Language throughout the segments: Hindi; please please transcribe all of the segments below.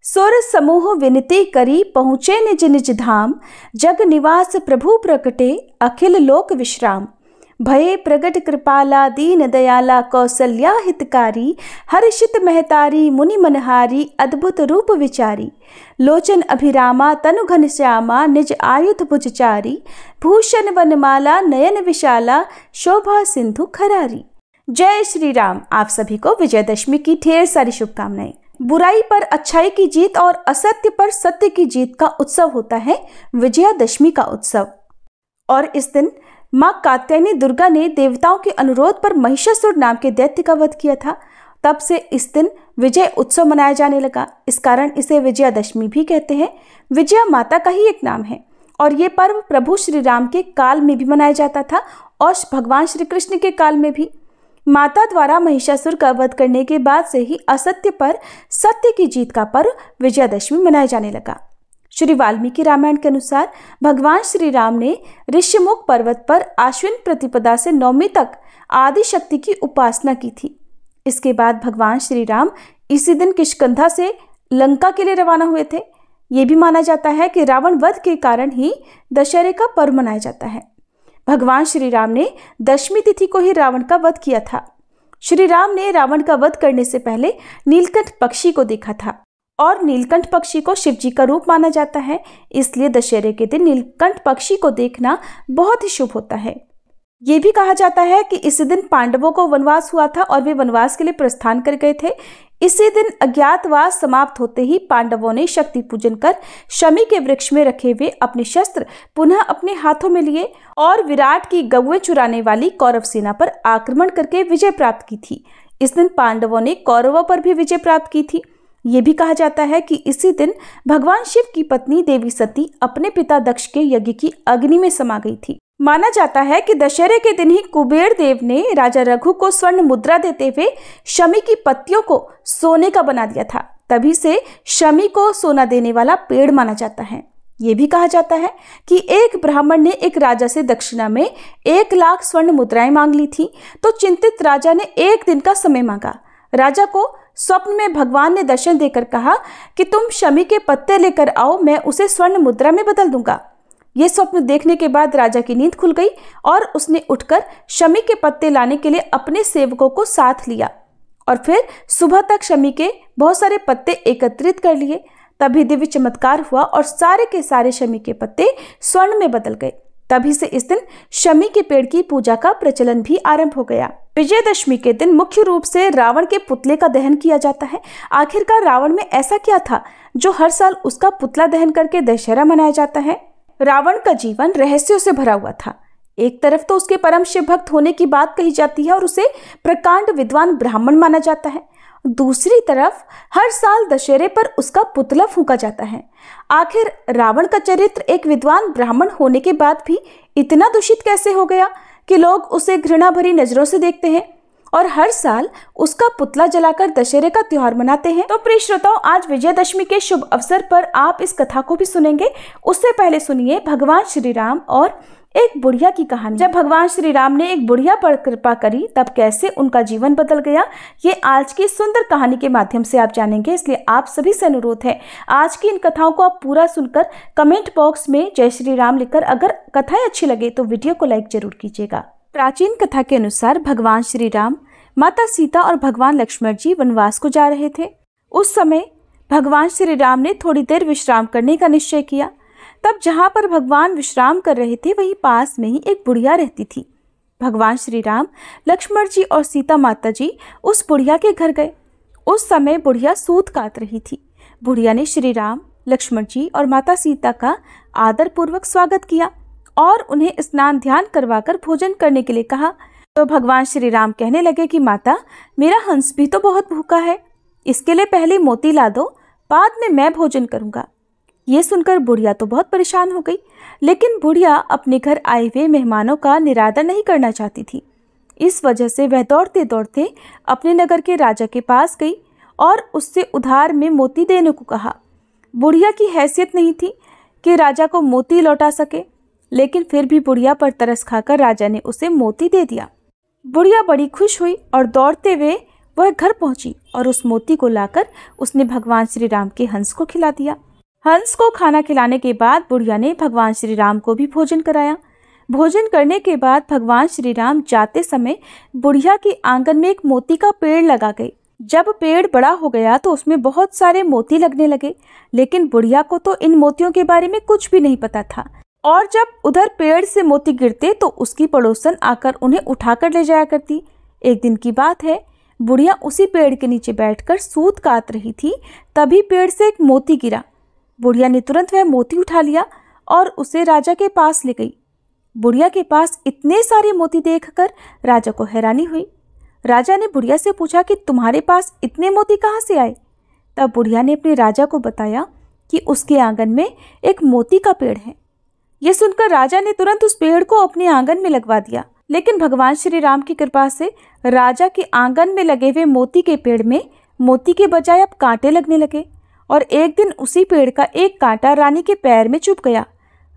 सुर समूह विनती करी पहुँचे निज निज धाम। जग निवास प्रभु प्रकटे अखिल लोक विश्राम। भये प्रगट कृपाला दीन दयाला कौसल्या हितकारी। हर्षित महतारी मुनि मनहारी अद्भुत रूप विचारी। लोचन अभिरामा तनु घन श्यामा निज आयुध भुजचारी। भूषण वनमाला नयन विशाला शोभा सिंधु खरारी। जय श्री राम। आप सभी को विजयदशमी की ढेर सारी शुभकामनाएं। बुराई पर अच्छाई की जीत और असत्य पर सत्य की जीत का उत्सव होता है विजयादशमी का उत्सव। और इस दिन मां कात्यायनी दुर्गा ने देवताओं के अनुरोध पर महिषासुर नाम के दैत्य का वध किया था। तब से इस दिन विजय उत्सव मनाया जाने लगा। इस कारण इसे विजयादशमी भी कहते हैं। विजया माता का ही एक नाम है और ये पर्व प्रभु श्री राम के काल में भी मनाया जाता था और भगवान श्री कृष्ण के काल में भी। माता द्वारा महिषासुर का वध करने के बाद से ही असत्य पर सत्य की जीत का पर्व विजयादशमी मनाया जाने लगा। श्री वाल्मीकि रामायण के अनुसार भगवान श्री राम ने ऋषिमुख पर्वत पर आश्विन प्रतिपदा से नवमी तक आदि शक्ति की उपासना की थी। इसके बाद भगवान श्री राम इसी दिन किष्किंधा से लंका के लिए रवाना हुए थे। ये भी माना जाता है कि रावण वध के कारण ही दशहरे का पर्व मनाया जाता है। भगवान श्री राम ने दशमी तिथि को ही रावण का वध किया था। श्री राम ने रावण का वध करने से पहले नीलकंठ पक्षी को देखा था और नीलकंठ पक्षी को शिव जी का रूप माना जाता है। इसलिए दशहरे के दिन नीलकंठ पक्षी को देखना बहुत ही शुभ होता है। ये भी कहा जाता है कि इसी दिन पांडवों को वनवास हुआ था और वे वनवास के लिए प्रस्थान कर गए थे। इसी दिन अज्ञातवास समाप्त होते ही पांडवों ने शक्ति पूजन कर शमी के वृक्ष में रखे हुए अपने शस्त्र पुनः अपने हाथों में लिए और विराट की गौएं चुराने वाली कौरव सेना पर आक्रमण करके विजय प्राप्त की थी। इस दिन पांडवों ने कौरवों पर भी विजय प्राप्त की थी। ये भी कहा जाता है कि इसी दिन भगवान शिव की पत्नी देवी सती अपने पिता दक्ष के यज्ञ की अग्नि में समा गई थी। माना जाता है कि दशहरे के दिन ही कुबेर देव ने राजा रघु को स्वर्ण मुद्रा देते हुए शमी की पत्तियों को सोने का बना दिया था। तभी से शमी को सोना देने वाला पेड़ माना जाता है। ये भी कहा जाता है कि एक ब्राह्मण ने एक राजा से दक्षिणा में 1 लाख स्वर्ण मुद्राएं मांग ली थी। तो चिंतित राजा ने 1 दिन का समय मांगा। राजा को स्वप्न में भगवान ने दर्शन देकर कहा कि तुम शमी के पत्ते लेकर आओ, मैं उसे स्वर्ण मुद्रा में बदल दूंगा। ये स्वप्न देखने के बाद राजा की नींद खुल गई और उसने उठकर शमी के पत्ते लाने के लिए अपने सेवकों को साथ लिया और फिर सुबह तक शमी के बहुत सारे पत्ते एकत्रित कर लिए। तभी दिव्य चमत्कार हुआ और सारे के सारे शमी के पत्ते स्वर्ण में बदल गए। तभी से इस दिन शमी के पेड़ की पूजा का प्रचलन भी आरंभ हो गया। विजयदशमी के दिन मुख्य रूप से रावण के पुतले का दहन किया जाता है। आखिरकार रावण में ऐसा क्या था जो हर साल उसका पुतला दहन करके दशहरा मनाया जाता है? रावण का जीवन रहस्यों से भरा हुआ था। एक तरफ तो उसके परम शिव भक्त होने की बात कही जाती है और उसे प्रकांड विद्वान ब्राह्मण माना जाता है। दूसरी तरफ हर साल दशहरे पर उसका पुतला फूंका जाता है। आखिर रावण का चरित्र एक विद्वान ब्राह्मण होने के बाद भी इतना दूषित कैसे हो गया कि लोग उसे घृणा भरी नजरों से देखते हैं और हर साल उसका पुतला जलाकर दशहरे का त्योहार मनाते हैं? तो प्रिय श्रोताओं, आज विजयदशमी के शुभ अवसर पर आप इस कथा को भी सुनेंगे। उससे पहले सुनिए भगवान श्री राम और एक बुढ़िया की कहानी। जब भगवान श्री राम ने एक बुढ़िया पर कृपा करी तब कैसे उनका जीवन बदल गया, ये आज की सुंदर कहानी के माध्यम से आप जानेंगे। इसलिए आप सभी से अनुरोध है, आज की इन कथाओं को आप पूरा सुनकर कमेंट बॉक्स में जय श्री राम लिखकर अगर कथाएं अच्छी लगे तो वीडियो को लाइक जरूर कीजिएगा। प्राचीन कथा के अनुसार भगवान श्री राम, माता सीता और भगवान लक्ष्मण जी वनवास को जा रहे थे। उस समय भगवान श्री राम ने थोड़ी देर विश्राम करने का निश्चय किया। तब जहाँ पर भगवान विश्राम कर रहे थे वहीं पास में ही एक बुढ़िया रहती थी। भगवान श्री राम, लक्ष्मण जी और सीता माता जी उस बुढ़िया के घर गए। उस समय बुढ़िया सूत काट रही थी। बुढ़िया ने श्री राम, लक्ष्मण जी और माता सीता का आदर पूर्वक स्वागत किया और उन्हें स्नान ध्यान करवाकर भोजन करने के लिए कहा। तो भगवान श्री राम कहने लगे कि माता, मेरा हंस भी तो बहुत भूखा है, इसके लिए पहले मोती ला दो, बाद में मैं भोजन करूंगा। ये सुनकर बुढ़िया तो बहुत परेशान हो गई, लेकिन बुढ़िया अपने घर आए हुए मेहमानों का निरादर नहीं करना चाहती थी। इस वजह से वह दौड़ते दौड़ते अपने नगर के राजा के पास गई और उससे उधार में मोती देने को कहा। बुढ़िया की हैसियत नहीं थी कि राजा को मोती लौटा सके, लेकिन फिर भी बुढ़िया पर तरस खाकर राजा ने उसे मोती दे दिया। बुढ़िया बड़ी खुश हुई और दौड़ते हुए वह घर पहुंची और उस मोती को लाकर उसने भगवान श्री राम के हंस को खिला दिया। हंस को खाना खिलाने के बाद बुढ़िया ने भगवान श्री राम को भी भोजन कराया। भोजन करने के बाद भगवान श्री राम जाते समय बुढ़िया के आंगन में एक मोती का पेड़ लगा गए। जब पेड़ बड़ा हो गया तो उसमें बहुत सारे मोती लगने लगे, लेकिन बुढ़िया को तो इन मोतियों के बारे में कुछ भी नहीं पता था। और जब उधर पेड़ से मोती गिरते तो उसकी पड़ोसन आकर उन्हें उठाकर ले जाया करती। एक दिन की बात है, बुढ़िया उसी पेड़ के नीचे बैठकर सूत काट रही थी, तभी पेड़ से एक मोती गिरा। बुढ़िया ने तुरंत वह मोती उठा लिया और उसे राजा के पास ले गई। बुढ़िया के पास इतने सारे मोती देखकर राजा को हैरानी हुई। राजा ने बुढ़िया से पूछा कि तुम्हारे पास इतने मोती कहाँ से आए? तब बुढ़िया ने अपने राजा को बताया कि उसके आंगन में एक मोती का पेड़ है। यह सुनकर राजा ने तुरंत उस पेड़ को अपने आंगन में लगवा दिया। लेकिन भगवान श्री राम की कृपा से राजा के आंगन में लगे हुए मोती के पेड़ में मोती के बजाय अब कांटे लगने लगे और एक दिन उसी पेड़ का एक कांटा रानी के पैर में चुभ गया।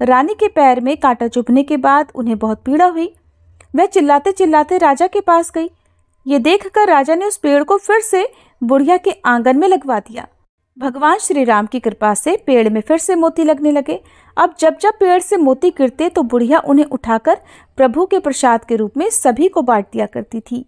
रानी के पैर में कांटा चुभने के बाद उन्हें बहुत पीड़ा हुई। वह चिल्लाते चिल्लाते राजा के पास गई। ये देखकर राजा ने उस पेड़ को फिर से बुढ़िया के आंगन में लगवा दिया। भगवान श्री राम की कृपा से पेड़ में फिर से मोती लगने लगे। अब जब जब पेड़ से मोती गिरते तो बुढ़िया उन्हें उठाकर प्रभु के प्रसाद के रूप में सभी को बांट दिया करती थी।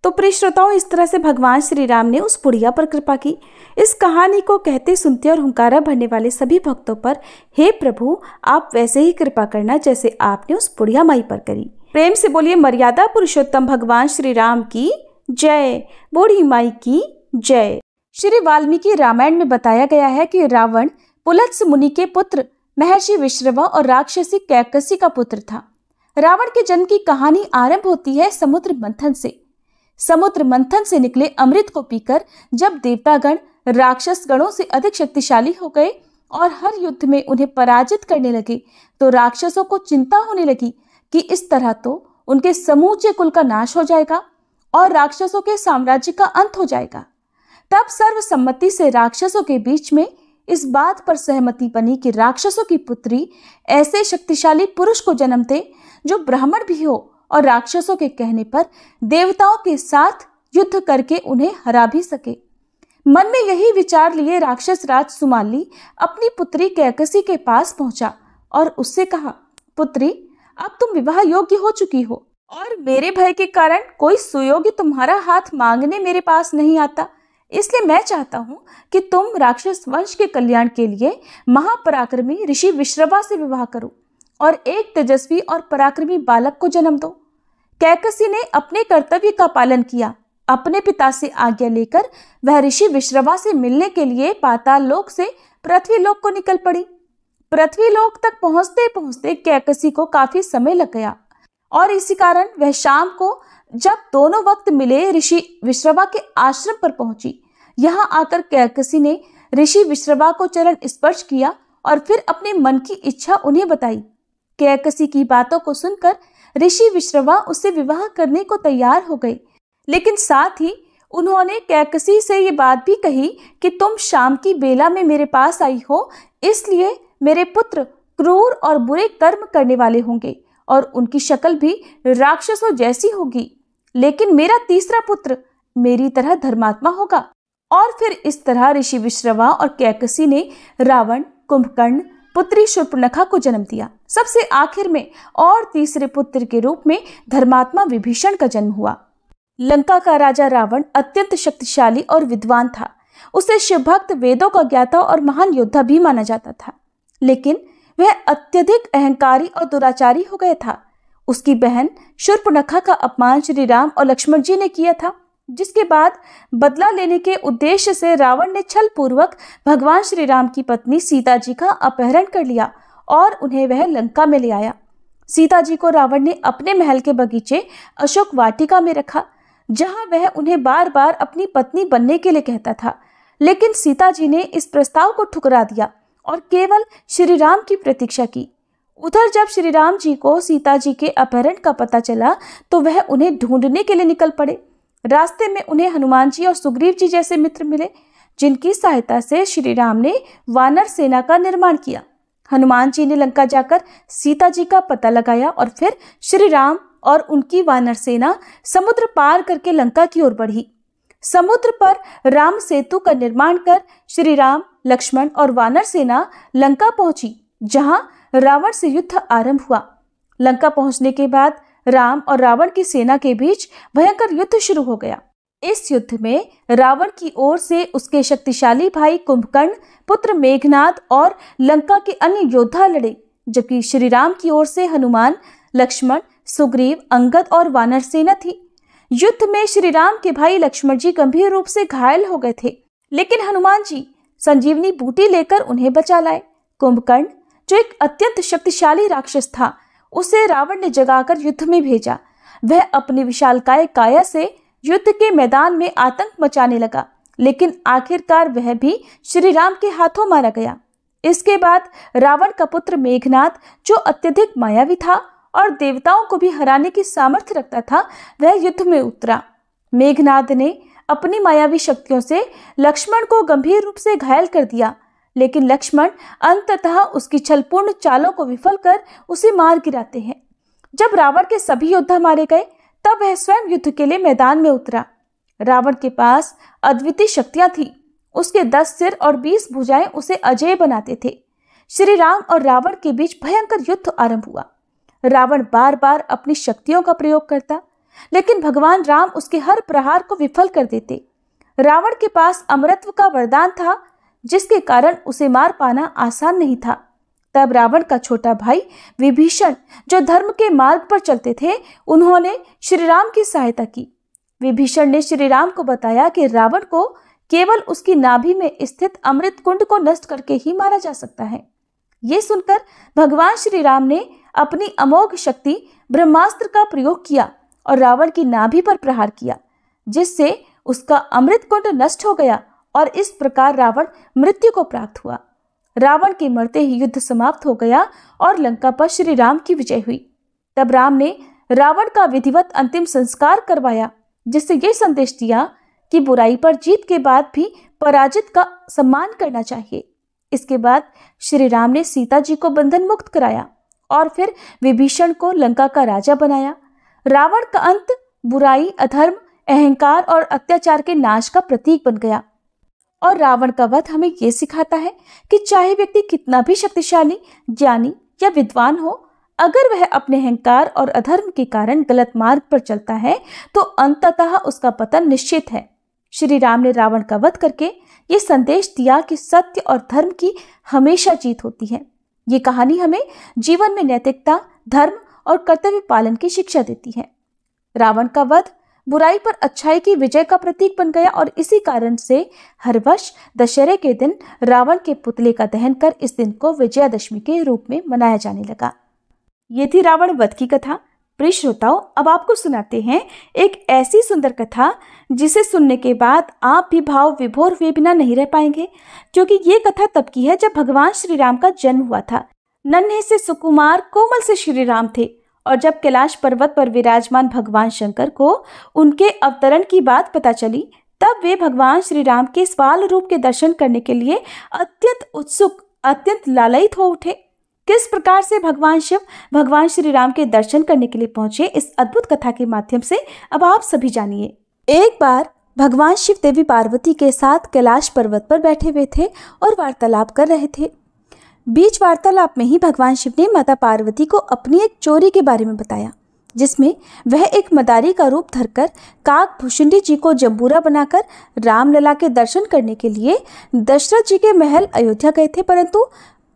तो प्रिय श्रोताओं, इस तरह से भगवान श्री राम ने उस बुढ़िया पर कृपा की। इस कहानी को कहते सुनते और हुंकारा भरने वाले सभी भक्तों पर हे प्रभु, आप वैसे ही कृपा करना जैसे आपने उस बुढ़िया माई पर करी। प्रेम से बोलिए मर्यादा पुरुषोत्तम भगवान श्री राम की जय, बूढ़ी माई की जय। श्री वाल्मीकि रामायण में बताया गया है कि रावण पुलत्स मुनि के पुत्र महर्षि विश्रवा और राक्षसी कैकसी का पुत्र था। रावण के जन्म की कहानी आरंभ होती है समुद्र मंथन से। समुद्र मंथन से निकले अमृत को पीकर जब देवतागण राक्षस गणों से अधिक शक्तिशाली हो गए और हर युद्ध में उन्हें पराजित करने लगे, तो राक्षसों को चिंता होने लगी कि इस तरह तो उनके समूचे कुल का नाश हो जाएगा और राक्षसों के साम्राज्य का अंत हो जाएगा। तब सर्वसम्मति से राक्षसों के बीच में इस बात पर सहमति बनी कि राक्षसों की पुत्री ऐसे शक्तिशाली पुरुष को जन्म दे जो ब्राह्मण भी हो और राक्षसों के कहने पर देवताओं के साथ युद्ध करके उन्हें हरा भी सके। मन में यही विचार लिए राक्षस राज सुमाली अपनी पुत्री कैकसी के पास पहुंचा और उससे कहा, पुत्री, अब तुम विवाह योग्य हो चुकी हो और मेरे भय के कारण कोई सुयोग्य तुम्हारा हाथ मांगने मेरे पास नहीं आता। इसलिए मैं चाहता हूँ कि तुम राक्षस वंश के कल्याण के लिए महापराक्रमी ऋषि विश्रवा से विवाह करो और एक तेजस्वी और पराक्रमी बालक को जन्म दो। कैकसी ने अपने कर्तव्य का पालन किया। अपने पिता से आज्ञा लेकर वह ऋषि विश्रवा से मिलने के लिए पाताल लोक से पृथ्वी लोक को निकल पड़ी। पृथ्वी लोक तक पहुंचते पहुंचते कैकसी को काफी समय लग गया और इसी कारण वह शाम को जब दोनों वक्त मिले ऋषि विश्रवा के आश्रम पर पहुंची। यहाँ आकर कैकसी ने ऋषि विश्रवा को चरण स्पर्श किया और फिर अपने मन की इच्छा उन्हें बताई। कैकसी की बातों को सुनकर ऋषि विश्रवा उससे विवाह करने को तैयार हो गए, लेकिन साथ ही उन्होंने कैकसी से ये बात भी कही कि तुम शाम की बेला में मेरे पास आई हो, इसलिए मेरे पुत्र क्रूर और बुरे कर्म करने वाले होंगे और उनकी शक्ल भी राक्षसों जैसी होगी, लेकिन मेरा तीसरा पुत्र मेरी तरह धर्मात्मा होगा। और फिर इस तरह ऋषि विश्रवा और कैकसी ने रावण, कुंभकर्ण, पुत्री शूर्पणखा को जन्म दिया। सबसे आखिर में और तीसरे पुत्र के रूप में धर्मात्मा विभीषण का जन्म हुआ। लंका का राजा रावण अत्यंत शक्तिशाली और विद्वान था। उसे शिवभक्त, वेदों का ज्ञाता और महान योद्धा भी माना जाता था, लेकिन वह अत्यधिक अहंकारी और दुराचारी हो गया था। उसकी बहन शूर्पणखा का अपमान श्री राम और लक्ष्मण जी ने किया था, जिसके बाद बदला लेने के उद्देश्य से रावण ने छल पूर्वक भगवान श्री राम की पत्नी सीता जी का अपहरण कर लिया और उन्हें वह लंका में ले आया। सीता जी को रावण ने अपने महल के बगीचे अशोक वाटिका में रखा, जहां वह उन्हें बार बार अपनी पत्नी बनने के लिए कहता था, लेकिन सीता जी ने इस प्रस्ताव को ठुकरा दिया और केवल श्री राम की प्रतीक्षा की। उधर जब श्री राम जी को सीता जी के अपहरण का पता चला तो वह उन्हें ढूंढने के लिए निकल पड़े। रास्ते में उन्हें हनुमान जी और सुग्रीव जी जैसे मित्र मिले, जिनकी सहायता से श्री राम ने वानर सेना का निर्माण किया। हनुमान जी ने लंका जाकर सीता जी का पता लगाया और फिर श्री राम और उनकी वानर सेना समुद्र पार करके लंका की ओर बढ़ी। समुद्र पर राम सेतु का निर्माण कर श्री राम, लक्ष्मण और वानर सेना लंका पहुंची, जहां रावण से युद्ध आरंभ हुआ। लंका पहुंचने के बाद राम और रावण की सेना के बीच भयंकर युद्ध शुरू हो गया। इस युद्ध में रावण की ओर से उसके शक्तिशाली भाई कुंभकर्ण, पुत्र मेघनाद और लंका के अन्य योद्धा लड़े, जबकि श्री राम की ओर से हनुमान, लक्ष्मण, सुग्रीव, अंगद और वानर सेना थी। युद्ध में श्री राम के भाई लक्ष्मण जी गंभीर रूप से घायल हो गए थे, लेकिन हनुमान जी संजीवनी बूटी लेकर उन्हें बचा लाए। कुंभकर्ण, जो एक अत्यंत शक्तिशाली राक्षस था, उसे रावण ने जगाकर युद्ध में भेजा। वह अपनी विशालकाय काया से युद्ध के मैदान में आतंक मचाने लगा, लेकिन आखिरकार वह भी श्री राम के हाथों मारा गया। इसके बाद रावण का पुत्र मेघनाद, जो अत्यधिक मायावी था और देवताओं को भी हराने की सामर्थ्य रखता था, वह युद्ध में उतरा। मेघनाद ने अपनी मायावी शक्तियों से लक्ष्मण को गंभीर रूप से घायल कर दिया, लेकिन लक्ष्मण अंततः उसकी छलपूर्ण चालों को विफल कर उसे मार गिराते हैं। जब रावण के सभी योद्धा मारे गए, तब वह स्वयं युद्ध के लिए मैदान में उतरा। रावण के पास अद्वितीय शक्तियां थी। उसके 10 सिर और 20 भुजाएं उसे अजेय बनाते थे। श्री राम और रावण के बीच भयंकर युद्ध आरंभ हुआ। रावण बार बार अपनी शक्तियों का प्रयोग करता, लेकिन भगवान राम उसके हर प्रहार को विफल कर देते। रावण के पास अमरत्व का वरदान था, जिसके कारण उसे मार पाना आसान नहीं था। तब रावण का छोटा भाई विभीषण, जो धर्म के मार्ग पर चलते थे, उन्होंने श्री राम की सहायता की। विभीषण ने श्री राम को बताया कि रावण को केवल उसकी नाभि में स्थित अमृत कुंड को नष्ट करके ही मारा जा सकता है। ये सुनकर भगवान श्री राम ने अपनी अमोघ शक्ति ब्रह्मास्त्र का प्रयोग किया और रावण की नाभि पर प्रहार किया, जिससे उसका अमृत कुंड नष्ट हो गया और इस प्रकार रावण मृत्यु को प्राप्त हुआ। रावण के मरते ही युद्ध समाप्त हो गया और लंका पर श्री राम की विजय हुई। तब राम ने रावण का विधिवत अंतिम संस्कार करवाया, जिससे ये संदेश दिया कि बुराई पर जीत के बाद भी पराजित का सम्मान करना चाहिए। इसके बाद श्री राम ने सीता जी को बंधन मुक्त कराया और फिर विभीषण को लंका का राजा बनाया। रावण का अंत बुराई, अधर्म, अहंकार और अत्याचार के नाश का प्रतीक बन गया। और रावण का वध हमें ये सिखाता है कि चाहे व्यक्ति कितना भी शक्तिशाली, ज्ञानी या विद्वान हो, अगर वह अपने अहंकार और अधर्म के कारण गलत मार्ग पर चलता है, तो अंततः उसका पतन निश्चित है। श्री राम ने रावण का वध करके ये संदेश दिया कि सत्य और धर्म की हमेशा जीत होती है। ये कहानी हमें जीवन में नैतिकता, धर्म और कर्तव्य पालन की शिक्षा देती है। रावण का वध बुराई पर अच्छाई की विजय का प्रतीक बन गया और इसी कारण से हर वर्ष दशहरे के दिन रावण के पुतले का दहन कर इस दिन को विजयादशमी के रूप में मनाया जाने लगा। ये थी रावण वध की कथा। प्रिय श्रोताओं, अब आपको सुनाते हैं एक ऐसी सुंदर कथा जिसे सुनने के बाद आप भी भाव विभोर हुए बिना नहीं रह पाएंगे, क्योंकि ये कथा तब की है जब भगवान श्री राम का जन्म हुआ था। नन्हे से सुकुमार, कोमल से श्री राम थे और जब कैलाश पर्वत पर विराजमान भगवान शंकर को उनके अवतरण की बात पता चली, तब वे भगवान श्री राम के स्वाल रूप के दर्शन करने के लिए अत्यंत उत्सुक, अत्यंत लालयित हो उठे। किस प्रकार से भगवान शिव भगवान श्री राम के दर्शन करने के लिए पहुंचे, इस अद्भुत कथा के माध्यम से अब आप सभी जानिए। एक बार भगवान शिव देवी पार्वती के साथ कैलाश पर्वत पर बैठे हुए थे और वार्तालाप कर रहे थे। बीच वार्तालाप में ही भगवान शिव ने माता पार्वती को अपनी एक चोरी के बारे में बताया, जिसमें वह एक मदारी का रूप धरकर काक भुषुंडी जी को जंबूरा बनाकर रामलला के दर्शन करने के लिए दशरथ जी के महल अयोध्या गए थे, परंतु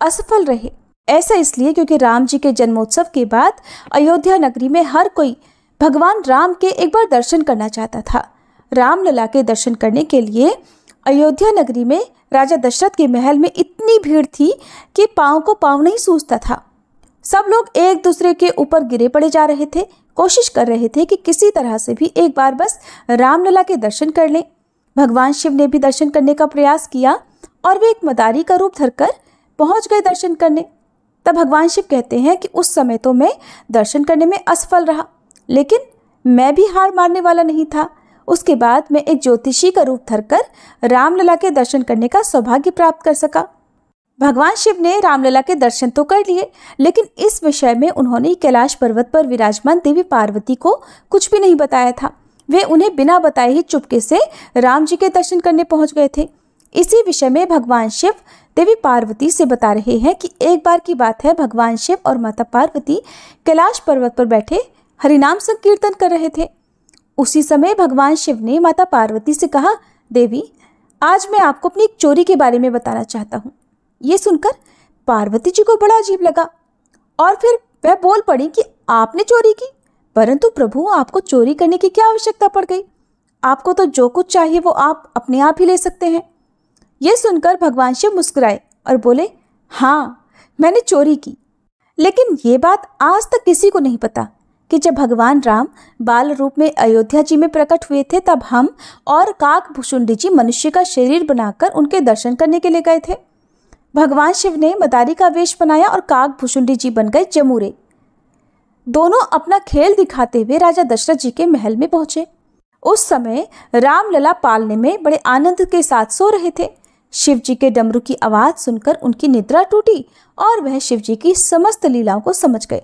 असफल रहे। ऐसा इसलिए क्योंकि राम जी के जन्मोत्सव के बाद अयोध्या नगरी में हर कोई भगवान राम के एक बार दर्शन करना चाहता था। रामलला के दर्शन करने के लिए अयोध्या नगरी में राजा दशरथ के महल में इतनी भीड़ थी कि पांव को पांव नहीं सूझता था। सब लोग एक दूसरे के ऊपर गिरे पड़े जा रहे थे, कोशिश कर रहे थे कि किसी तरह से भी एक बार बस रामलला के दर्शन कर लें। भगवान शिव ने भी दर्शन करने का प्रयास किया और वे एक मदारी का रूप धरकर पहुंच गए दर्शन करने। तब भगवान शिव कहते हैं कि उस समय तो मैं दर्शन करने में असफल रहा, लेकिन मैं भी हार मारने वाला नहीं था। उसके बाद मैं एक ज्योतिषी का रूप धरकर रामलला के दर्शन करने का सौभाग्य प्राप्त कर सका। भगवान शिव ने रामलला के दर्शन तो कर लिए, लेकिन इस विषय में उन्होंने कैलाश पर्वत पर विराजमान देवी पार्वती को कुछ भी नहीं बताया था। वे उन्हें बिना बताए ही चुपके से राम जी के दर्शन करने पहुंच गए थे। इसी विषय में भगवान शिव देवी पार्वती से बता रहे हैं कि एक बार की बात है, भगवान शिव और माता पार्वती कैलाश पर्वत पर बैठे हरिनाम संकीर्तन कर रहे थे। उसी समय भगवान शिव ने माता पार्वती से कहा, देवी आज मैं आपको अपनी एक चोरी के बारे में बताना चाहता हूँ। ये सुनकर पार्वती जी को बड़ा अजीब लगा और फिर वह बोल पड़ी कि आपने चोरी की? परंतु प्रभु, आपको चोरी करने की क्या आवश्यकता पड़ गई? आपको तो जो कुछ चाहिए वो आप अपने आप ही ले सकते हैं। ये सुनकर भगवान शिव मुस्कुराए और बोले, हाँ मैंने चोरी की, लेकिन ये बात आज तक किसी को नहीं पता कि जब भगवान राम बाल रूप में अयोध्या जी में प्रकट हुए थे तब हम और काकभुशुंडी जी मनुष्य का शरीर बनाकर उनके दर्शन करने के लिए गए थे। भगवान शिव ने मदारी का वेश बनाया और काकभुशुंडी जी बन गए जमूरे। दोनों अपना खेल दिखाते हुए राजा दशरथ जी के महल में पहुंचे। उस समय रामलला पालने में बड़े आनंद के साथ सो रहे थे। शिव जी के डमरू की आवाज सुनकर उनकी निद्रा टूटी और वह शिव जी की समस्त लीलाओं को समझ गए।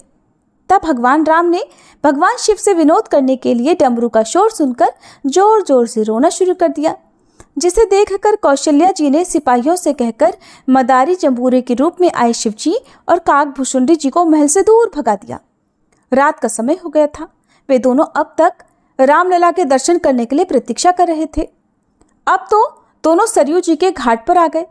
तब भगवान राम ने भगवान शिव से विनोद करने के लिए डमरू का शोर सुनकर जोर जोर से रोना शुरू कर दिया, जिसे देखकर कौशल्या जी ने सिपाहियों से कहकर मदारी जंबूरे के रूप में आए शिव जी और काकभुशुंडी जी को महल से दूर भगा दिया। रात का समय हो गया था। वे दोनों अब तक रामलला के दर्शन करने के लिए प्रतीक्षा कर रहे थे। अब तो दोनों सरयू जी के घाट पर आ गए।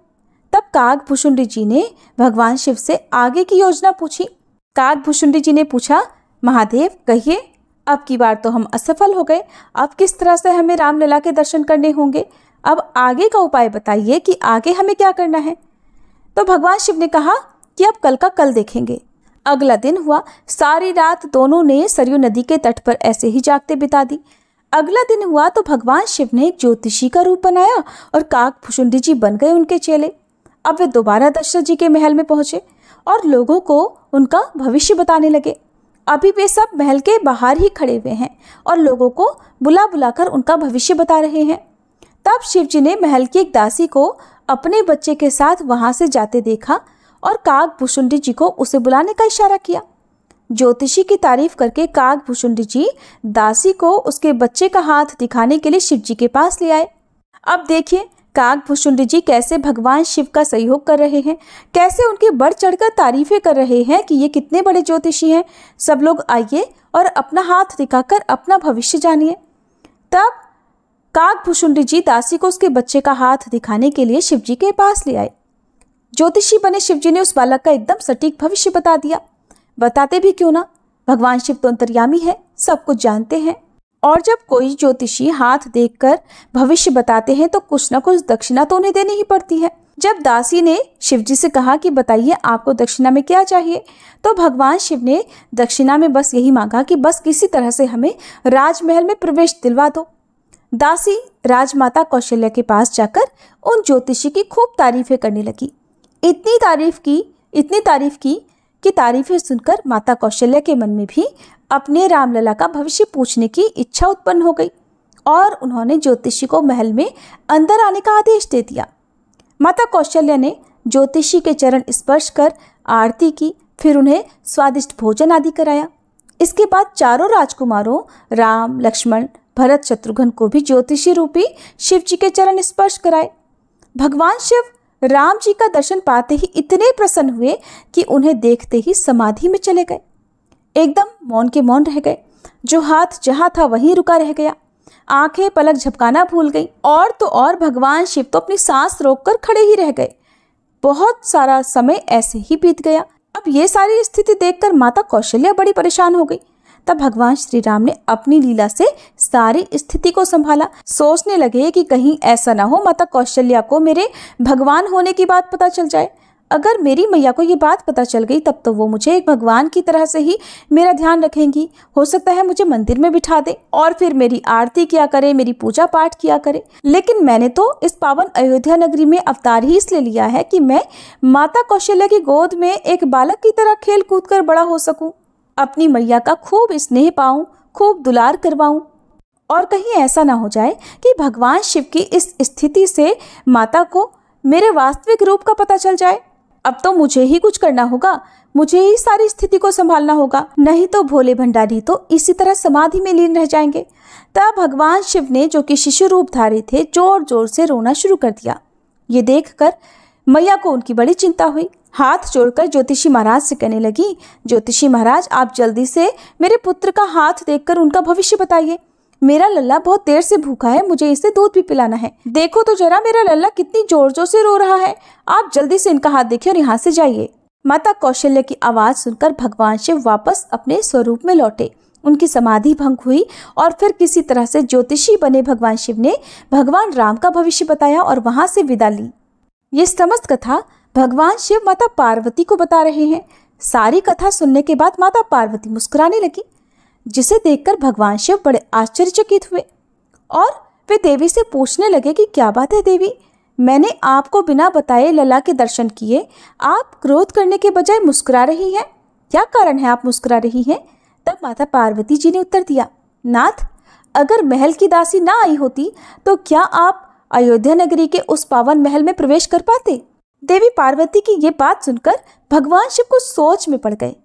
तब काकभुशुंडी जी ने भगवान शिव से आगे की योजना पूछी। काकभुशुंडी जी ने पूछा, महादेव कहिए, अब की बार तो हम असफल हो गए, अब किस तरह से हमें रामलला के दर्शन करने होंगे? अब आगे का उपाय बताइए कि आगे हमें क्या करना है। तो भगवान शिव ने कहा कि अब कल का कल देखेंगे। अगला दिन हुआ। सारी रात दोनों ने सरयू नदी के तट पर ऐसे ही जागते बिता दी। अगला दिन हुआ तो भगवान शिव ने एक ज्योतिषी का रूप बनाया और काकभुशुंडी जी बन गए उनके चेले। अब वे दोबारा दशरथ जी के महल में पहुंचे और लोगों को उनका भविष्य बताने लगे। अभी वे सब महल के बाहर ही खड़े हुए हैं और लोगों को बुला बुलाकर उनका भविष्य बता रहे हैं। तब शिव जी ने महल की एक दासी को अपने बच्चे के साथ वहां से जाते देखा और काकभुशुंडी जी को उसे बुलाने का इशारा किया। ज्योतिषी की तारीफ करके काकभुशुंडी जी दासी को उसके बच्चे का हाथ दिखाने के लिए शिव जी के पास ले आए। अब देखिए काकभुशुंडी जी कैसे भगवान शिव का सहयोग कर रहे हैं, कैसे उनकी बढ़ चढ़कर तारीफें कर रहे हैं कि ये कितने बड़े ज्योतिषी हैं। सब लोग आइए और अपना हाथ दिखाकर अपना भविष्य जानिए। तब काकभुशुंडी जी दासी को उसके बच्चे का हाथ दिखाने के लिए शिव जी के पास ले आए। ज्योतिषी बने शिव जी ने उस बालक का एकदम सटीक भविष्य बता दिया। बताते भी क्यों ना, भगवान शिव तो अंतर्यामी है, सब कुछ जानते हैं। और जब कोई ज्योतिषी हाथ देखकर भविष्य बताते हैं तो कुछ न कुछ दक्षिणा तो उन्हें देनी ही पड़ती है। जब दासी ने शिव जी से कहा कि बताइए आपको दक्षिणा में क्या चाहिए, तो भगवान शिव ने दक्षिणा में बस यही मांगा कि बस किसी तरह से हमें राजमहल में प्रवेश दिलवा दो। दासी राजमाता कौशल्या के पास जाकर उन ज्योतिषी की खूब तारीफें करने लगी। इतनी तारीफ की कि तारीफें सुनकर माता कौशल्या के मन में भी अपने रामलला का भविष्य पूछने की इच्छा उत्पन्न हो गई और उन्होंने ज्योतिषी को महल में अंदर आने का आदेश दे दिया। माता कौशल्या ने ज्योतिषी के चरण स्पर्श कर आरती की, फिर उन्हें स्वादिष्ट भोजन आदि कराया। इसके बाद चारों राजकुमारों राम, लक्ष्मण, भरत, शत्रुघ्न को भी ज्योतिषी रूपी शिव जी के चरण स्पर्श कराए। भगवान शिव राम जी का दर्शन पाते ही इतने प्रसन्न हुए कि उन्हें देखते ही समाधि में चले गए। एकदम मौन के मौन रह गए। जो हाथ जहां था वहीं रुका रह गया। आंखें पलक झपकाना भूल गई। और तो और भगवान शिव तो अपनी सांस रोककर खड़े ही रह गए। बहुत सारा समय ऐसे ही बीत गया। अब ये सारी स्थिति देखकर माता कौशल्या बड़ी परेशान हो गई। तब भगवान श्री राम ने अपनी लीला से सारी स्थिति को संभाला। सोचने लगे कि कहीं ऐसा ना हो माता कौशल्या को मेरे भगवान होने की बात पता चल जाए। अगर मेरी मैया को ये बात पता चल गई तब तो वो मुझे एक भगवान की तरह से ही मेरा ध्यान रखेंगी। हो सकता है मुझे मंदिर में बिठा दे और फिर मेरी आरती किया करे, मेरी पूजा पाठ किया करे। लेकिन मैंने तो इस पावन अयोध्या नगरी में अवतार ही इसलिए लिया है कि मैं माता कौशल्या की गोद में एक बालक की तरह खेल कूद कर बड़ा हो सकूं, अपनी मैया का खूब स्नेह पाऊं, खूब दुलार करवाऊं। और कहीं ऐसा ना हो जाए कि भगवान शिव की इस स्थिति से माता को मेरे वास्तविक रूप का पता चल जाए अब तो मुझे ही कुछ करना होगा, मुझे ही सारी स्थिति को संभालना होगा, नहीं तो भोले भंडारी तो इसी तरह समाधि में लीन रह जाएंगे। तब भगवान शिव ने, जो कि शिशु रूप धारी थे, जोर जोर से रोना शुरू कर दिया। ये देखकर मैया को उनकी बड़ी चिंता हुई। हाथ जोड़कर ज्योतिषी महाराज से कहने लगी, ज्योतिषी महाराज, आप जल्दी से मेरे पुत्र का हाथ देखकर उनका भविष्य बताइए। मेरा लल्ला बहुत देर से भूखा है, मुझे इसे दूध भी पिलाना है। देखो तो जरा मेरा लल्ला कितनी जोर जोर से रो रहा है। आप जल्दी से इनका हाथ देखिए और यहाँ से जाइए। माता कौशल्या की आवाज सुनकर भगवान शिव वापस अपने स्वरूप में लौटे। उनकी समाधि भंग हुई और फिर किसी तरह से ज्योतिषी बने भगवान शिव ने भगवान राम का भविष्य बताया और वहां से विदा ली। ये समस्त कथा भगवान शिव माता पार्वती को बता रहे हैं। सारी कथा सुनने के बाद माता पार्वती मुस्कुराने लगी, जिसे देखकर भगवान शिव बड़े आश्चर्यचकित हुए और वे देवी से पूछने लगे कि क्या बात है देवी, मैंने आपको बिना बताए लला के दर्शन किए, आप क्रोध करने के बजाय मुस्कुरा रही हैं, क्या कारण है आप मुस्कुरा रही हैं? तब माता पार्वती जी ने उत्तर दिया, नाथ, अगर महल की दासी ना आई होती तो क्या आप अयोध्या नगरी के उस पावन महल में प्रवेश कर पाते? देवी पार्वती की ये बात सुनकर भगवान शिव को सोच में पड़ गए।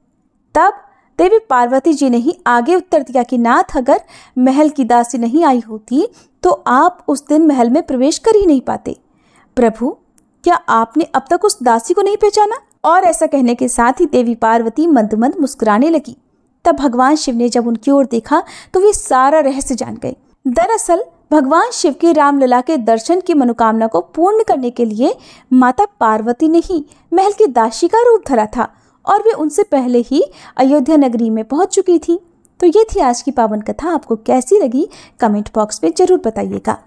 तब देवी पार्वती जी ने ही आगे उत्तर दिया कि नाथ, अगर महल की दासी नहीं आई होती तो आप उस दिन महल में प्रवेश कर ही नहीं पाते। प्रभु, क्या आपने अब तक उस दासी को नहीं पहचाना? और ऐसा कहने के साथ ही देवी पार्वती मंद मंद मुस्कुराने लगी। तब भगवान शिव ने जब उनकी ओर देखा तो वे सारा रहस्य जान गए। दरअसल भगवान शिव की रामलला के दर्शन की मनोकामना को पूर्ण करने के लिए माता पार्वती ने ही महल की दासी का रूप धरा था और वे उनसे पहले ही अयोध्या नगरी में पहुंच चुकी थी। तो ये थी आज की पावन कथा। आपको कैसी लगी कमेंट बॉक्स में जरूर बताइएगा।